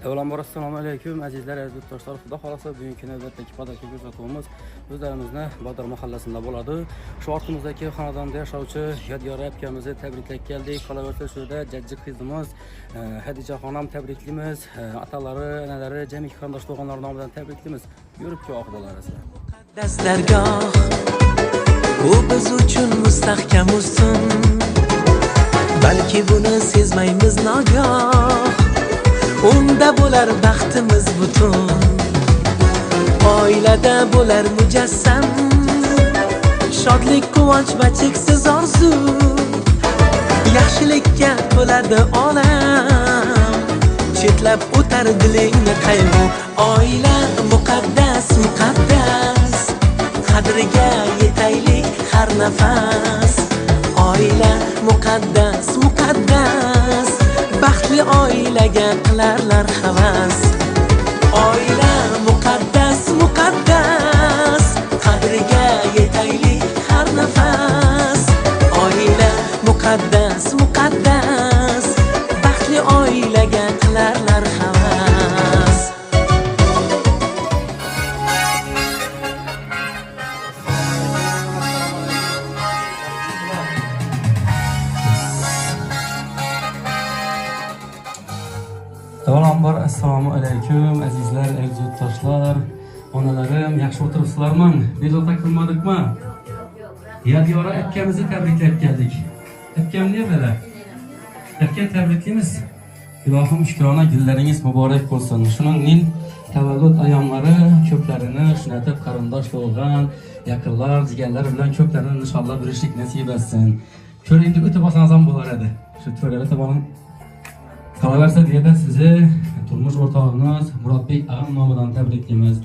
Avvalambor assalomu alaykum azizlar, aziz yurtdoshlar. Xudo xolasa bugungi navbatdagi podarka ko'rsatuvimiz o'zlarimizning Bodor mahallasida bo'ladi. Shu ortimizdagi xonadonda yashovchi Yodgor akamizni tabriklab keldik. Qolaversa shu yerda jajji qizimiz Hadichaxonam tabriklaymiz. Atalari, analari, jami qarindosh to'g'onlar nomidan tabriklaymiz. Yurib ku oqibalarasiz. Muqaddaslargoh bu biz uchun mustahkam ustun. Balki buni sezmaymiz nogoh. Unda bo'lar baxtimiz butun. Oilada bo'lar mujassam shodlik, quvonch va cheksiz orzu. Yaxshilikka to'ladi olam, chetlab o'tar dilingni qayg'u. Oila muqaddas, muqaddas, qadriga yetaylik har nafas. Oila muqaddas, muqaddas, baxtli oilaga qilarlar havas. Oila muqaddas, muqaddas, qadriga yetaylik har nafas. Oila muqaddas, muqaddas, baxtli oilaga qilarlar havas. Avvalambor assalomu alaykum azizlar, aziz yurtdoshlar. Onalarim, yaxshi o'tiribsizlarmi? Bezovta qilmadikmi? Yodgor akamizni tabriklab keldik. Akam nerdalar? Akam tabriklaymiz. Ilohim shukrona gullaringiz muborak bo'lsin. Shuningdek, tavallud ayyomlari ko'plarini shunatib qarindosh bo'lgan yaqinlar, jigarlar bilan ko'plarini inshaalloh birishlik nasib etsin. Ko'ringda o'tib olsangiz ham bo'lar edi. Shu to'rada tomondan qolaversa bu yerda sizni turmush o'rtog'ingiz Murodbek og'am nomidan tabriklaymiz.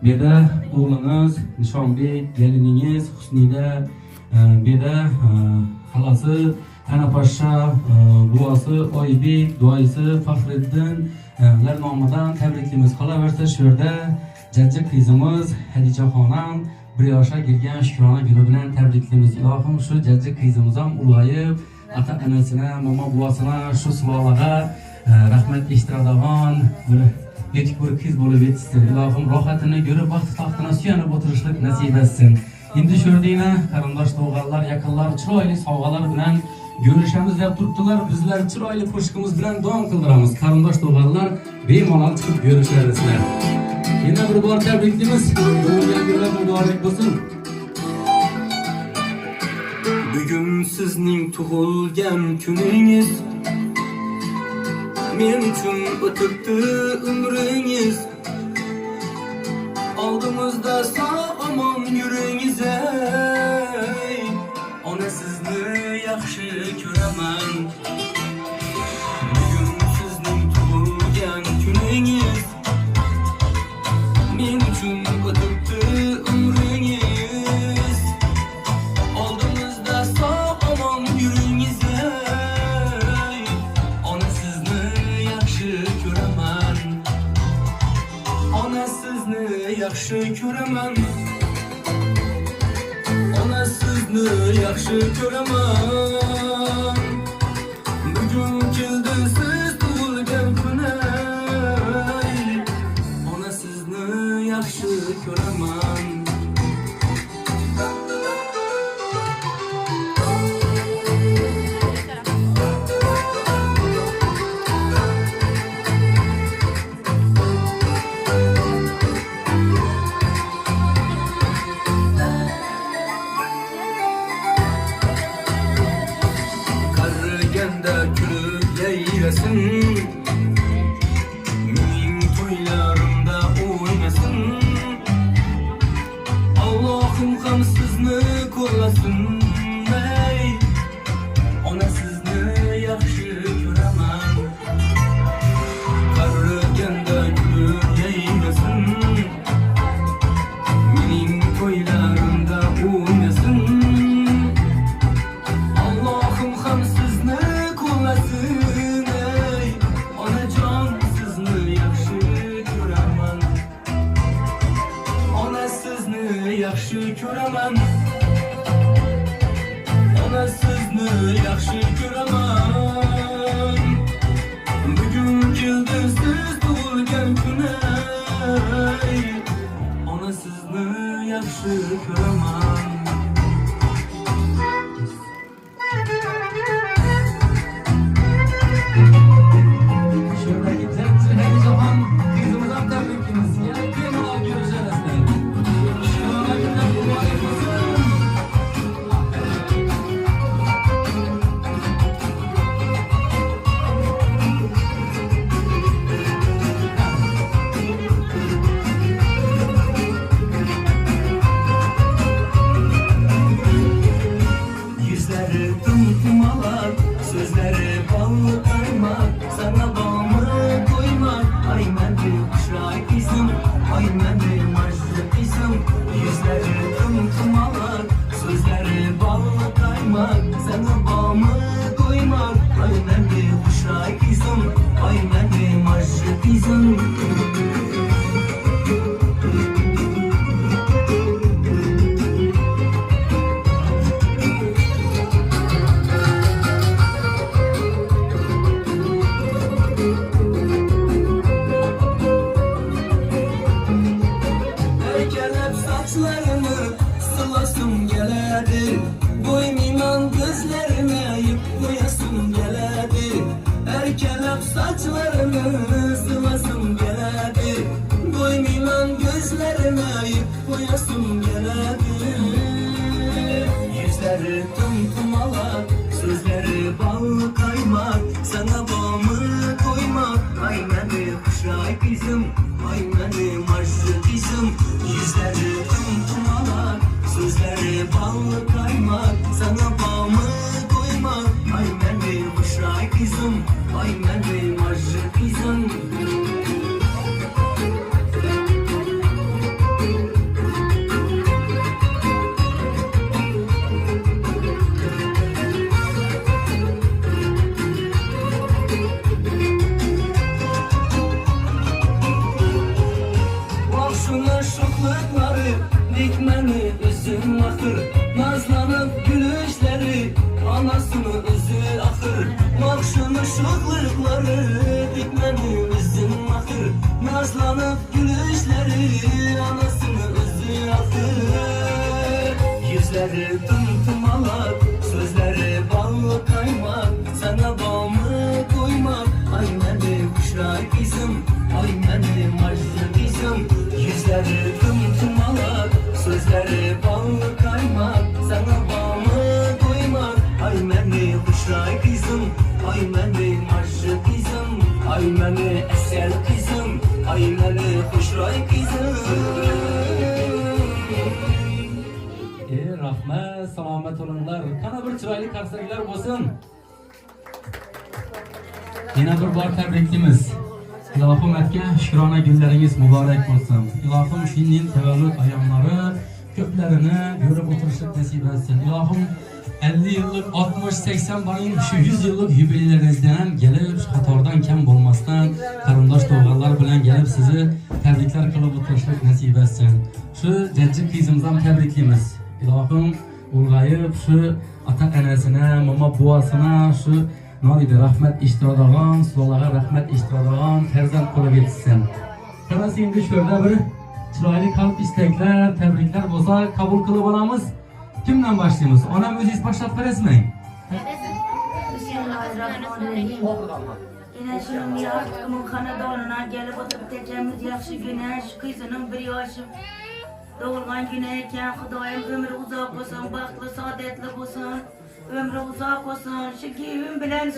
Bu yerda o'g'liniz Nishonbek, geliningiz Husnida, bu yerda xalasi Anapashsha, buvasi Oybek, duoyisi Faxriddin ular nomidan tabriklaymiz. Qolaversa shu yerda jajji qizimiz Hadichaxonam bir yoshga kirgan shukrona guli bilan tabriklaymiz. Ilohim shu jajji qizimiz ham ulg'ayib, ata-onasini, momo buvasini shu sulolaga rahmat eshitadigan bir yetuk bir qiz bo'lib yetishsin. Ilohim rohatini ko'rib, vaqt taxtini suyanib o'tirishlik nasib etsin. Endi shu yerda qarindosh to'g'anlar, yaqinlar chiroyli sovg'alar bilan ko'rishamiz deb turibdilar. Bizlar chiroyli qo'shiqimiz bilan davom qildiramiz. Qarindosh to'g'anlar bemalol chiqib ko'rishlarsizlar. Yana bir bor tabriklaymiz. Tug'ilgan muborak bo'lsin. Bugun sizning tug'ilgan kuningiz, men uchun o'tibdi umringiz. Oldimizda sog' omon yuringiz ey. Ona sizni yaxshi ko'raman. Bugun sizning tug'ilgan kuningiz, men uchun o'tibdi umringiz. Oldimizda sog' omon yuringiz ey. Ona sizni yaxshi ko'raman. Ona sizni yaxshi ko'raman. Ona sizni yaxshi ko'raman. Bugun keldi siz tug'ilgan kuni. Ona sizni yaxshi ko'raman. Mening to'ylarimda o'ynasın. Allohim ham sizni qo'llasin. Ey, ona sizni yaxshi ko'raman. Qariganda kulib yayrasin. Mening to'ylarimda o'ynasın. Allohim ham sizni qo'llasin. tımtımalar, sözleri ballı kaymak, sana bağımı koymak. Ay mende kuşay kızım, ay mende maçlı kızım, yüzleri tımtımalar, sözleri ballı kaymak, sana bağımı koymak. Ay mende kuşay kızım, ay mende maçlı kızım. Erkelep saçlarını sılasım geledi, doymayan gözlerime yıp koyasım geledi. Erkelep saçlarını sılasım geledi, doymayan gözlerime yıp koyasım geledi. Yüzleri tımtımalar, sözleri ballı kaymak, sana bağımı koymak. Ay meni kuşay kızım, ay meni maçlı kızım, yüzleri tımtımalar, sözleri ballı kaymak, sana bağımı koymak. Ay meni kuşay kızım, ay meni maçlı kızım. Şuna şoklıkları, dikmeni üzüm akır, nazlanıp gülüşleri, anasını özü akır. Bak şuna şoklıkları, dikmeni üzüm akır, nazlanıp gülüşleri, anasını özü akır. Yüzleri tımtımalar, sözleri ballı kaymak, sana bağımı koymak. Ay meni kuşay kızım, ay meni maçlı kızım, yüzleri tımtımalar, sözleri ballı kaymak, sana bağımı koymak. Ay meni kuşay kızım, ay meni maçlı kızım, ay meni esel kızım, ay meni kuşay kızım. Rahmet, selamet olunlar. Kana bir chiroyli qarsaklar bo'lsin. Yana bir bor tabriklaymiz. Ilohim aytgan shukrona kunlaringiz muborak bo'lsin. Ilohim shuning tavallud ayyomlari ko'plarini ko'rib o'tirishni nasib etsin. Ilohim 50 yillik, 60, 80 baring shu 100 yillik yubileylaringizdan ham kelib, qatordan kam bo'lmasdan qarindosh tog'alar bilan kelib sizni tabriklar qilib o'tirishni nasib etsin. Shu jajji qizimizdan tabriklaymiz. Ilohim ulg'ayib shu ota onasini, mama buvasini shu nolida rahmat ishtiradigan, sizlarga rahmat ishtiradigan farzand qilib yetsin. Qarasi endi shu yerda bir chiroyli qalb istaklar, tabriklar bo'lsa qabul qilib olamiz. Kimdan boshlaymiz? Onam o'zingiz boshlab berasizmi? Yine şimdi artıkımın kanadonuna gelip oturup tekemiz yakşı güneş, kızının bir yaşı doğurgan güneyken Xudayım ömrü uzak olsun, baklı, saadetli olsun, ömrü uzak olsun. Şu giyim bilen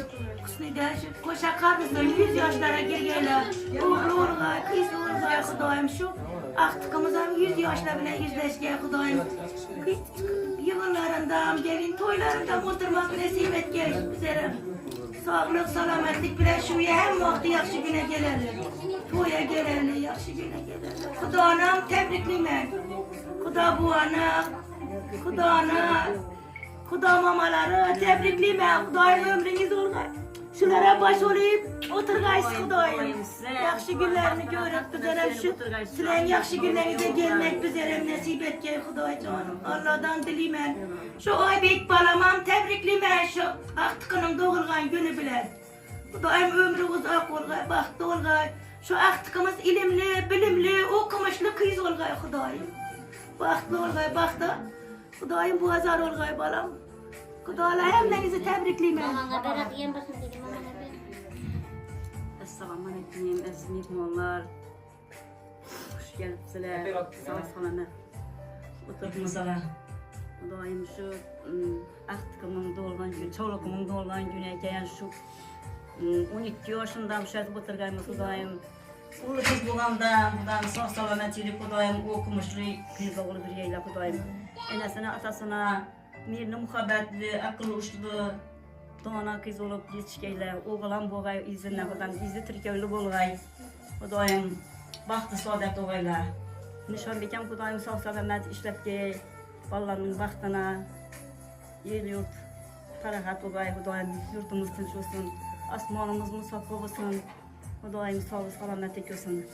kısnıda şu koşa karnısın 100 yaşlara girgeler. Oğlu orgay, kızlı orgay Xudayım şu artıkımızdan 100 yaşla bile yüzleşken Xudayım. Yığınlarından, gelin toylarından oturmak nasip etken bizlere. Sağlık, salametlik bile şu hem vakti yakşı güne gelerler. Toya gelerler, yakşı güne gelerler. Xudo anam tebrikliyim. Xudo bu ana, Xudo ana, Xudo mamaları tebrikliyim. Xudo'yim ömrünüz olgay. Şulara baş olayıp oturgaysız Xudo'yim. Yakşı günlerini görüp bizlere şu sizlerin yakşı günlerinize gelmek bizlere nasip etken Xudo'yim. Allah'tan dileyim. Şu aybek balamam tebrikliyim. Şu aktıkının doğurgan günü bile. Xudo'yim ömrü uzak olgay, baktı olgay. Şu aktıkımız ilimli, bilimli, okumuşlu kız olgay Xudo'yim. Baktı olgay, baktı. Xudo'yim bu azar olgay balam. Xudo'la hemlerinizi tebrikliyim. Assalamu alaikum, aziz mehmonlar. Xush kelibsizlar. Sog'-salomat o'tiribsizlar. Xudoyim shu aqtiqimning tug'ilgan kuni, chog'liqimning tug'ilgan kuni ekan shu 12 yoshimda o'shatib o'tirganmiz Xudoyim. O'g'li qiz bo'lganda, Xudoyim sog'-salomat yurib Xudoyim o'qimishli qiz o'g'li bergaylar Xudoyim. Enasini, otasini, mehri muhabbatli, aqlli ushli Doğana kız olup yetişkeyler, oğlan boğay izinle kadar izi Türkiye'li bolgay. Kudayım baktı saadet oğayla. Nişan bekem kudayım sağ selamet işlep ki ballarının baktına el yurt tarahat oğay kudayım yurtumuz tinç olsun. Asmanımız musaffa olsun. Kudayım sağ selametlik olsun.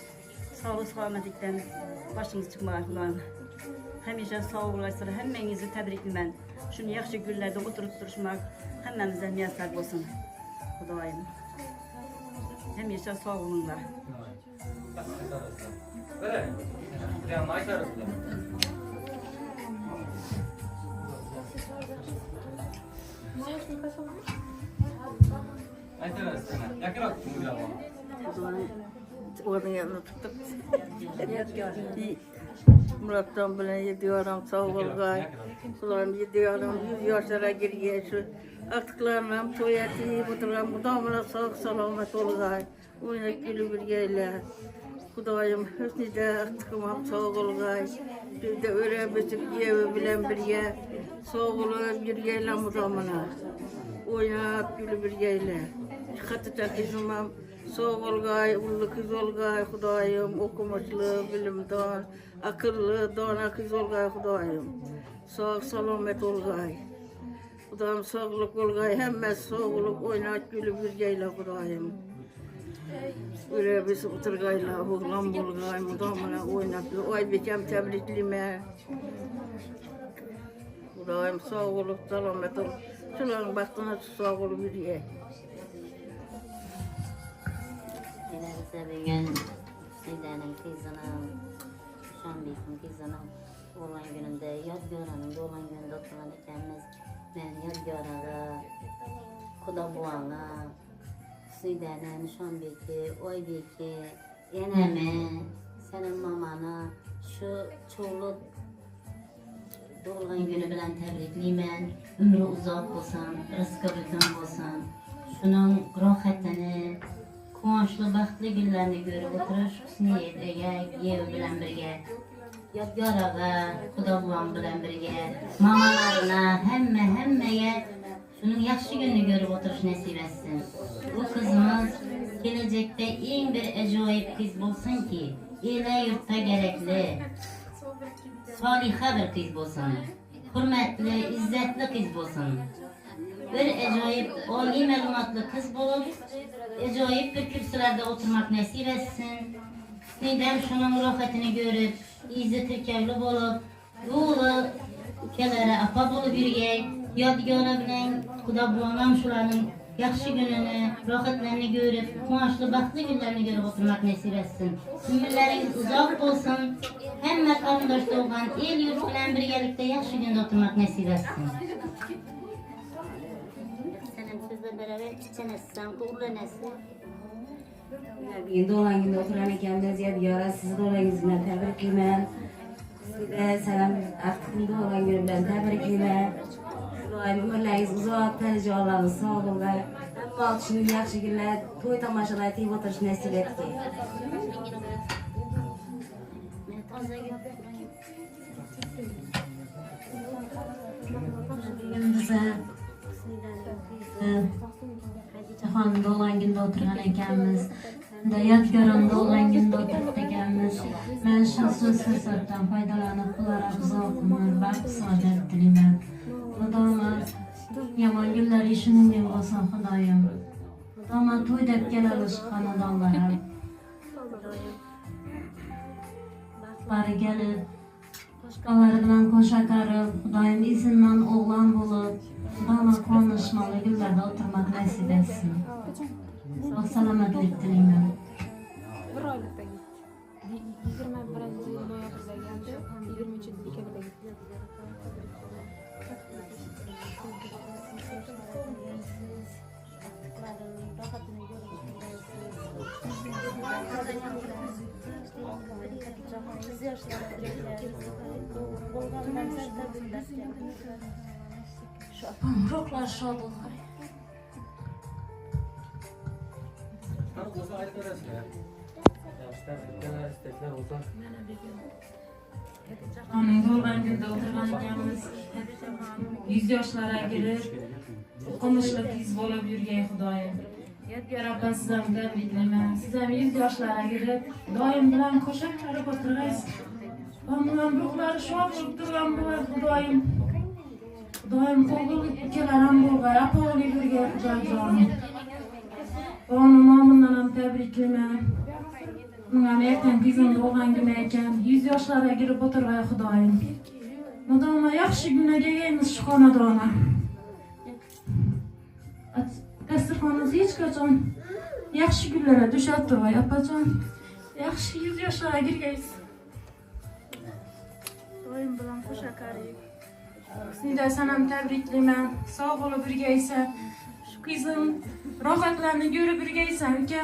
Sağ selametlikten başımız çıkmaya kudayım. Hemşe sağ olasınız. Hemmenizi tebriklim ben. Şunu yaxşı günlerde oturup duruşmak hemmemize müyesser olsun. Kudayım. Hemşe sağ olunlar. Onun yanına tutup Murat'tan bile 7 adam sağ olgay. Ulan 7 adam 100 yaşlara girgey şu artıklarına toyati oturan budamına sağ selamet olgay. Oyna gülü bir geyle. Kudayım hüsnide artıkım sağ olgay. Bir de öyle bitik yevi bilen bir ye. Sağ olup bir geyle budamına. Oyna gülü bir geyle. Çıkartı takizmam. Sağ olgay, ullu kız olgay Kudayım, okumaçlı, bilimdar, akıllı, dana kız olgay Kudayım. Sağ selamet olgay. Kudayım sağlık olgay, hemen sağlık oynat gülü bir geyle Kudayım. Öyle biz oturgayla, oğlan bulgay, mudamına oynat, oy bekem tebriklime. Kudayım sağ olup, selamet ol. Şuların baktığına sağ olup bir ye. Bugün Side'nin kızının, Şambik'in kızının olan gününde, Yadgören'in de olan gününde oturan ikimiz, ben Yadgören'e, Kuda Buğan'a, Side'nin, Şambik'i, Oybik'i, Enemi, senin mamana, şu çoğulu doğulan günü bilen tebrikliyim. Ömrü uzak olsan, rızkı bütün olsan, şunun rohatini, Kuançlı, baxtlı günlerini görüp oturuş, Hüsniyet ege, yev bilen birge, Yadgar ağa, Kuda buğan bilen birge, mamalarına, hemmeye şunun yaxşı gününü görüp oturuş nasip etsin. Bu kızımız gelecekte en bir acayip kız bulsun ki, ile yurtta gerekli, saliha bir kız bulsun, hürmetli, izzetli kız bulsun. Bir acayip, âli məlumatlı kız bulup, acayip bir kürsülerde oturmak nasip etsin. Nidem şunun rohatini görüp, izi Türkevli bulup, doğulu ülkelere apa bulup yürüyek, yadgara bilen Kuda buğanam şuların yaxşı gününü, rohatlarını görüp, kuançlı, baxtlı günlerini görüp oturmak nasip etsin. Ömürleriniz uzak olsun, hemme karındaş doğan el yurt bilen birgelikte yaxşı günde oturmak nasip etsin. Sizle beraber çiçenesin, uğurlanasın. Bugün doğan günde oturan ikimiz Yadgara sizi doğan gününe tebrikliyim. Size selam artık doğan günü bilen tebrikliyim. Kudayım ömürleriniz uzak, telici Allah'ın sağ olun ve hem altışını yaxşı günler, toy tamaşalar teyip oturuş nasip etki. Bugün bize Cahan'da olan günde oturan ekemiz, Yadgar'ında olan günde oturup ekemiz. Ben şu söz fırsattan faydalanıp bunlara uzak ömür, baxt saadet dileyim. Kudama yaman günleri işinin gibi olsun Kudayım. Kudama toy dep gel alışık hanadanlara. Bari gelip, başkaları bilen koşakarıp, Kudayım izinden oğlan bulup, Kudama konuşmalı günlerde oturmak nasip etsin. Sağ selametlik dileyim. Bir oylikda 21 noyabrda geldi, 23 dekabrda gitti. Ruhlar şad olsun. Onun doğan günde oturgan ekemiz 100 yaşlara girip Konuşla biz bolup yürgey Xudoyim. Yadgar opa siz ham tabriklayman. Siz ham 100 yoshlarga kirib, doim bilan qo'shib qarab o'tirgaysiz. Ondan ruhlari shod bo'lib turgan bo'lar Xudoyim. Xudoyim o'g'il ikkalar ham bo'lg'ay, apoli yurgay Xudoyim. Onun nomidan ham tabriklayman. Bundan ertaga kuzim tug'ilgan kuni ekan, 100 yoshlarga kirib o'tirgay Xudoyim. Mudoma yaxshi kunga kelgaymiz shu xonadona. Dasturxonimiz hech qachon yaxshi kunlarga dushab turg'ay opajon. Yaxshi 100 yoshlarga kirgaysiz. Doim bilan qo'sha qarayib. Sizni san ham tabriklayman. Sog' bo'lib birgaysan. Shu qizim rohatlarni ko'rib birgaysan uka.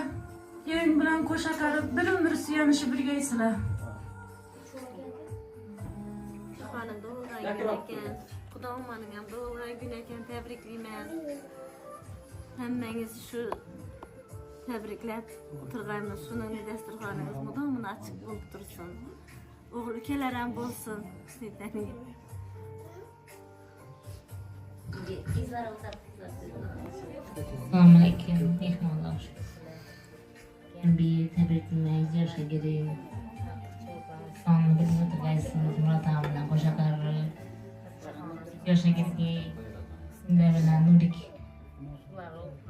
Yeng bilan qo'sha qarib, bir-bir suyanishib birgaysizlar. Xonim tug'ilgan kun ekan. Xudoim mening ham tug'ilgan kun ekan, tabriklayman. Hammangiz shu tabriklab o'tirganmiz, shuning dasturxoningiz mudoman ochiq bo'lib tursin. O'g'il ukalar ham bo'lsin. Assalomu alaykum, mehmonlar. Bir tabriklayman, yaşa gireyim. Sonunu bilib o'tirgaysizlar, Murat ham bilan qo'sha qarib. Yaşa girgay, sizlar bilan Nurik.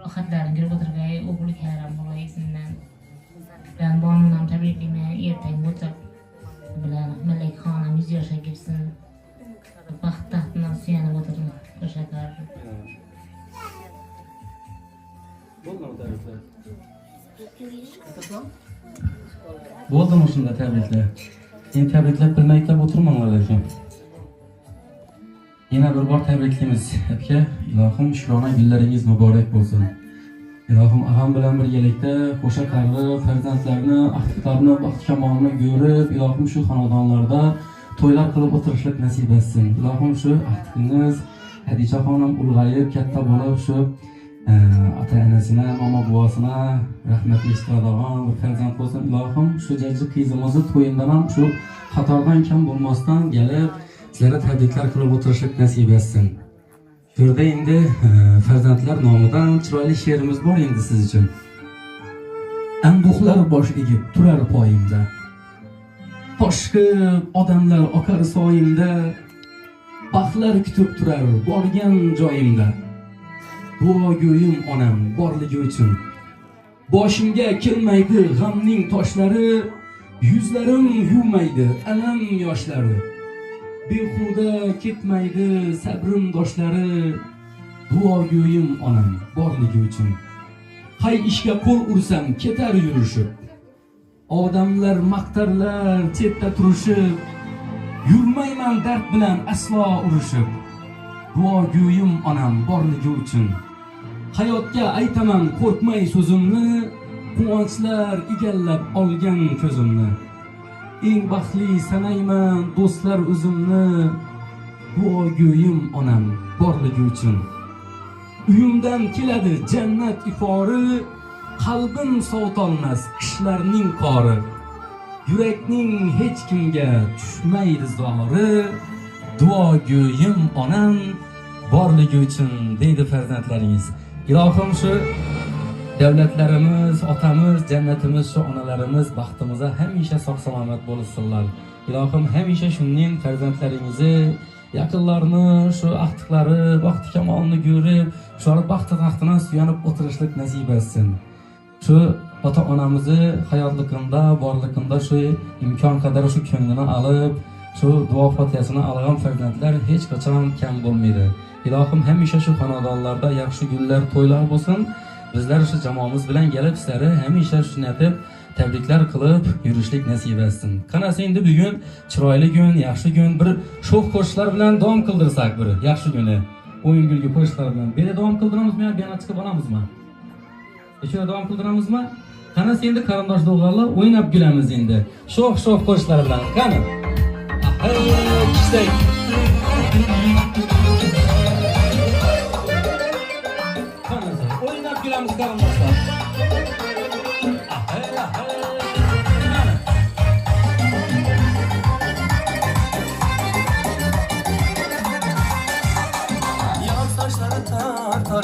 Rohatlarni ko'rib o'tirgay, o'g'illar ham bo'lay sizdan. Ben bonundan tabriklayman, ertaga o'tib bilan Malak xonim 100 yoshga kirsin. Baxt taxtidan suyanib o'tirsin, qo'sha qarib. Bo'ldimi shunda tabriklar? Endi tabriklab bilmaytlab o'tirmanglar lekin. Yana bir bor tabriklaymiz. Aka, ilohim shukrona kunlaringiz muborak bo'lsin. Ilohim ag'am bilan birgalikda qo'sha qarib, farzandlarni, ahdiqlarni, baxt kamolini ko'rib, ilohim shu xonadonlarda to'ylar qilib o'tirishlik nasib etsin. Ilohim shu ahdiqingiz Hadicha xonim ulg'ayib, katta bo'lib shu ota-onasini, mama buvasini rahmatli istiradan bir farzand bo'lsin. Ilohim shu jajji qizimizni to'yindan ham shu xatordan kam bo'lmasdan kelib, sizlarga tabriklar qilib o'tirishlik nasib etsin. Shu yerda endi farzandlar nomidan chiroyli she'rimiz bor endi siz uchun. Anduhlar bosh egib turar poyimda. Toshqib odamlar oqar soyimda. Baxtlar kutib turar borgan joyimda. Duogo'yim onam borligi uchun. Boshimga kelmaydi g'amning toshlari, yuzlarim yuvmaydi alam yoshlari. Behuda ketmaydi sabrim doshlari, duogo'yim onam borligi uchun. Hay ishga qo'l ursam ketar yurishib. Odamlar maqtarlar chetda turishib. Yurmayman dard bilan aslo urushib. Duogo'yim onam borligi uchun. Hayotga aytaman qo'rqmay so'zimni, quvonchlar egallab olgan ko'zimni. Eng baxtli sanayman do'stlar o'zimni, duogo'yim onam borligi uchun. Uyimdan keladi jannat ifori, qalbim sovutolmas ishlarning qori. Yurakning hech kimga tushmaydi zori, duogo'yim onam borligi uchun deydi farzandlaringiz. Ilohim shu davlatlarimiz, otamiz, jannatimiz, shu onalarimiz baxtimizga hamisha sog' salomat bo'lsinlar. Ilohim hamisha shunning farzandlaringizni, yaqinlarni, shu ahdiqlari, baxt kamolini ko'rib, shular baxt taxtidan suyanib o'tirishlik nasib etsin. Shu ota-onamizni hayotligida, borligida shu imkon qadar shu ko'nglini olib, shu duo fatihasini olgan farzandlar hech qachon kam bo'lmaydi. Ilohim hamisha shu xonadonlarda yaxshi kunlar, to'ylar bo'lsin. Bizlar shu jamoamiz bilan kelib sizlarni hamisha shuni aytib tabriklar qilib yurishlik nasib etsin. Qanasi endi bugun chiroyli kun, yaxshi kun, bir sho'x qo'shiqlar bilan davom qildirsak bir yaxshi kuni. O'yin kulgi qo'shiqlar bilan bir davom qildiramizmi yo yana chiqib olamizmi? Shuna davom qildiramizmi? Qanasi endi qarindosh do'g'onlar o'ynab kulamiz endi. Sho'x qo'shiqlar bilan. Qani? Ishday. O'ynab kulamiz qarindoshlar. Yaz saçları tar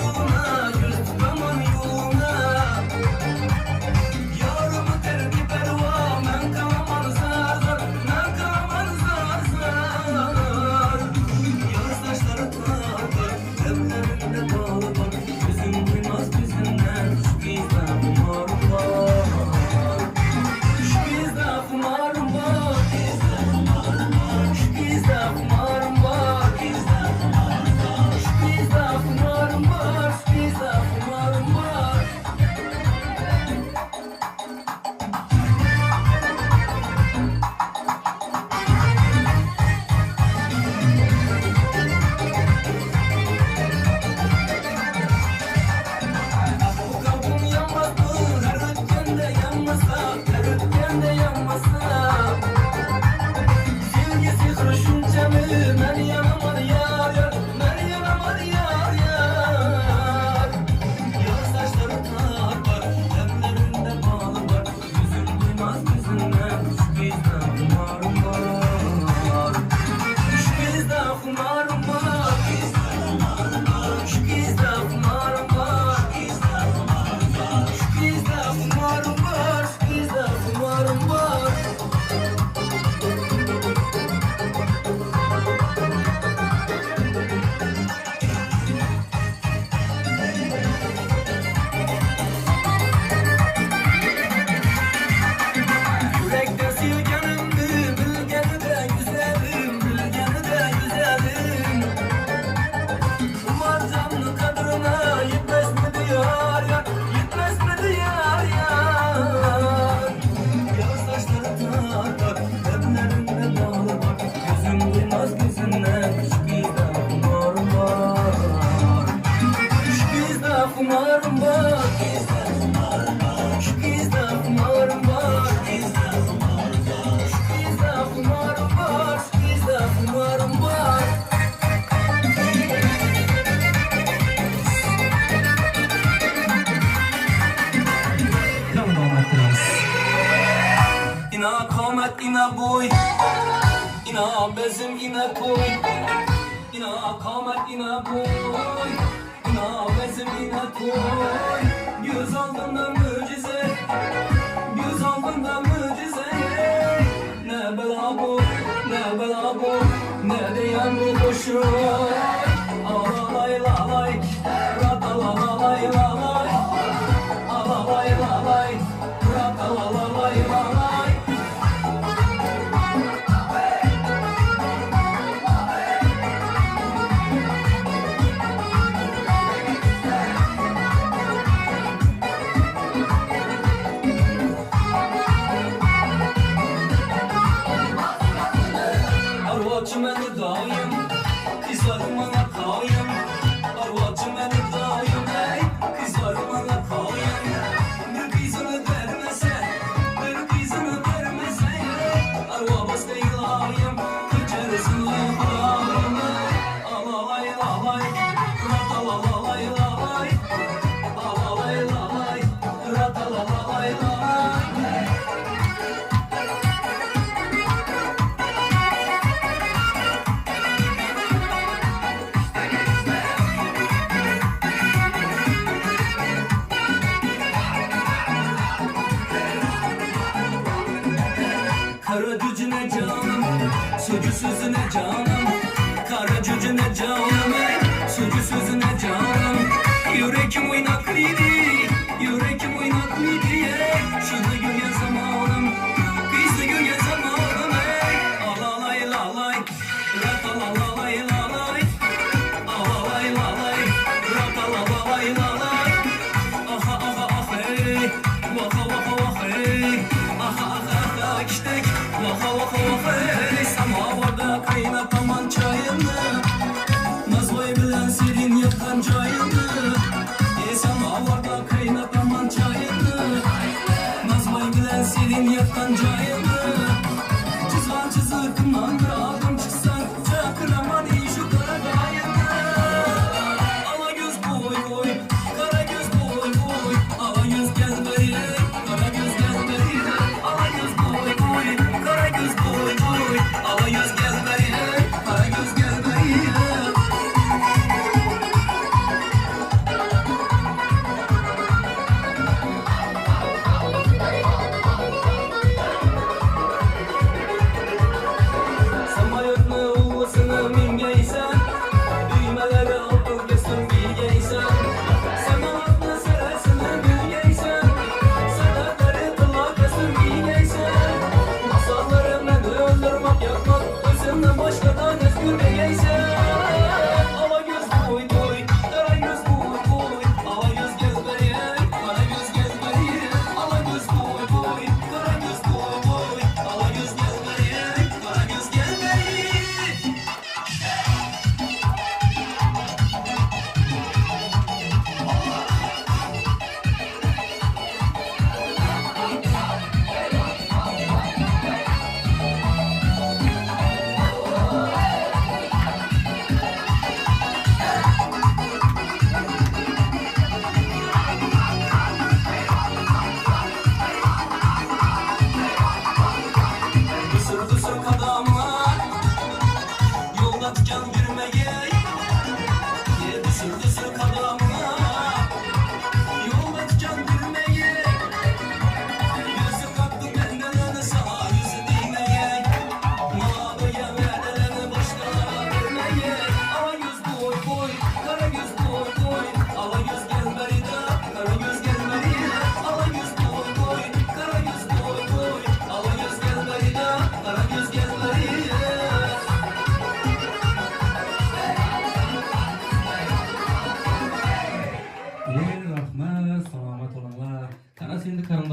yoluna, göz tutamam yoluna. Yarımı terki perva, men kalaman zar zar, men kalaman zar zar. Yaz taşları tartar, evlerinde bağlı var. Gözüm duymaz gözümden, şu bizde kumarım var. Şu bizde kumarım var, şu bizde kumarım var. Şu bizde kumarım var, şu bizde kumarım var. Bu kapım yanmaz mı? Her ötkende yanmasa, her ötkende yanmasa. Sevgi sihri şunca mı? Men yanamar yar yar, men yanamar yar yar. Yar saçları tartar, ellerinde bağlı var. Gözüm duymaz gözünden, şu bizde kumarım var. Şu bizde kumarım var. Şu bizde kumarım var. Şu bizde kumarım var. Şu bizde kumarım var. Yürekte silgenimdi, bilgeni de güzelim, bilgeni de güzelim. Umar canlı kadrına yetmez mi diyar yar, yetmez mi diyar yar. Yaz saçları tartar, evlerinde bağlı var. Gözüm duymaz gözünden, şu bizde kumarım var. Şu bizde kumarım var. Şu bizde kumarım var. Şu bizde kumarım var. Şu bizde kumarım var. Devam ettiramiz. İna kamet, ina boy, ina bezim, ina koy. İna kamet, ina boy, ina bezim, ina koy. Göz aldığında mucize, göz aldığında mucize. Ne bela bu, ne bela bu, ne diyen bu boşu. Alalay lalay, ratalalay lalay. Alalay lalay, ratalalay lalay. Arvaçı məni dayım, izler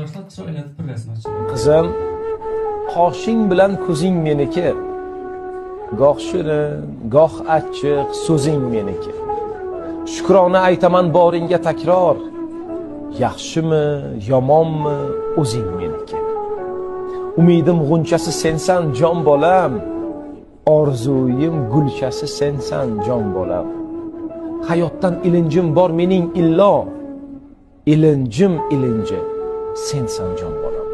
yoshlar chiroylatib bir rasm oching. Qizim, qoshing bilan ko'zing meniki. Goh shirin, goh achchiq so'zing meniki. Shukrona aytaman boringga takror. Yaxshimi, yomonmi, o'zing meniki. Umidim g'unchasi sensan jon bolam. Orzuyim gulchasi sensan jon bolam. Hayotdan ilinjim bor mening illo. Ilinjim ilinji sensan jon bolam.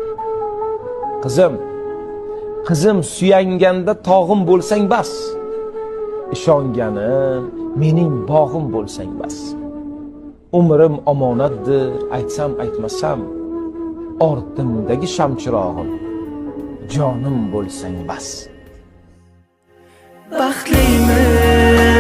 Qizim suyanganda tog'im bo'lsang bas. Ishonganim mening bog'im bo'lsang bas. Umrim omonatdir, aytsam aytmasam, ortimdagi shamchirog'im jonim bo'lsang bas. Baxtliman